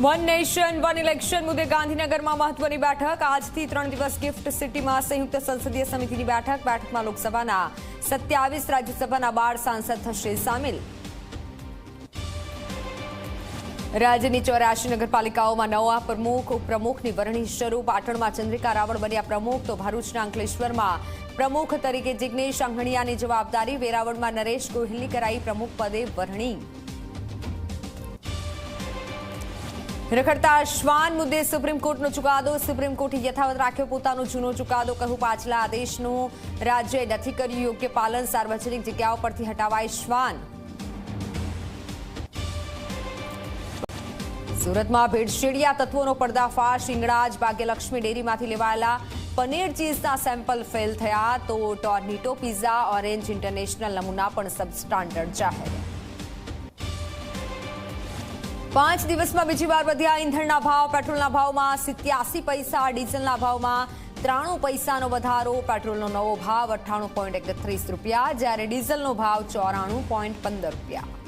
One nation one election મુદ્દે ગાંધીનગરમાં મહત્વની બેઠક આજથી 3 દિવસ ગિફ્ટ સિટીમાં સંયુક્ત સંસદીય સમિતિની બેઠકમાં લોકસભાના 27 રાજ્યસભાના 12 સાંસદ થશે સામેલ। રાજ્યની 84 નગરપાલિકાઓમાં નવા પ્રમુખ ઉપપ્રમુખની વરણી શરૂ। પાટણમાં ચંદ્રિકા રાવળ બન્યા પ્રમુખ તો ભરૂચના અંકલેશ્વરમાં પ્રમુખ તરીકે જિગ્નેશ આંગણિયાની જવાબદારી। વેરાવળમાં નરેશ ગોહિલની કરાઈ પ્રમુખ પદે વરણી। રખડતા શ્વાન મુદ્દે સુપ્રીમ કોર્ટનો ચુકાદો। સુપ્રીમ કોર્ટે યથાવત રાખ્યો પોતાનો જૂનો ચુકાદો। કહ્યું પાછલા આદેશનું રાજ્યએ નથી કર્યું યોગ્ય પાલન। સાર્વજનિક જગ્યાઓ પરથી હટાવાય શ્વાન। સુરતમાં ભેળસેળિયા તત્વોનો પર્દાફાશ। ઈંગણાજ ભાગ્યલક્ષ્મી ડેરીમાંથી લેવાયેલા પનીર ચીઝના સેમ્પલ ફેલ થયા તો ટોર્નિટો પિઝા ઓરેન્જ ઇન્ટરનેશનલ નમૂના પણ સબસ્ટાન્ડર્ડ જાહેર। 5 દિવસમાં બીજી વાર વધ્યા ઈંધણના ભાવ। પેટ્રોલના ભાવમાં 87 પૈસા, ડીઝલના ભાવમાં 93 પૈસાનો વધારો। પેટ્રોલનો નવો ભાવ 98.31 રૂપિયા, જ્યારે ડીઝલનો ભાવ 94.15 રૂપિયા।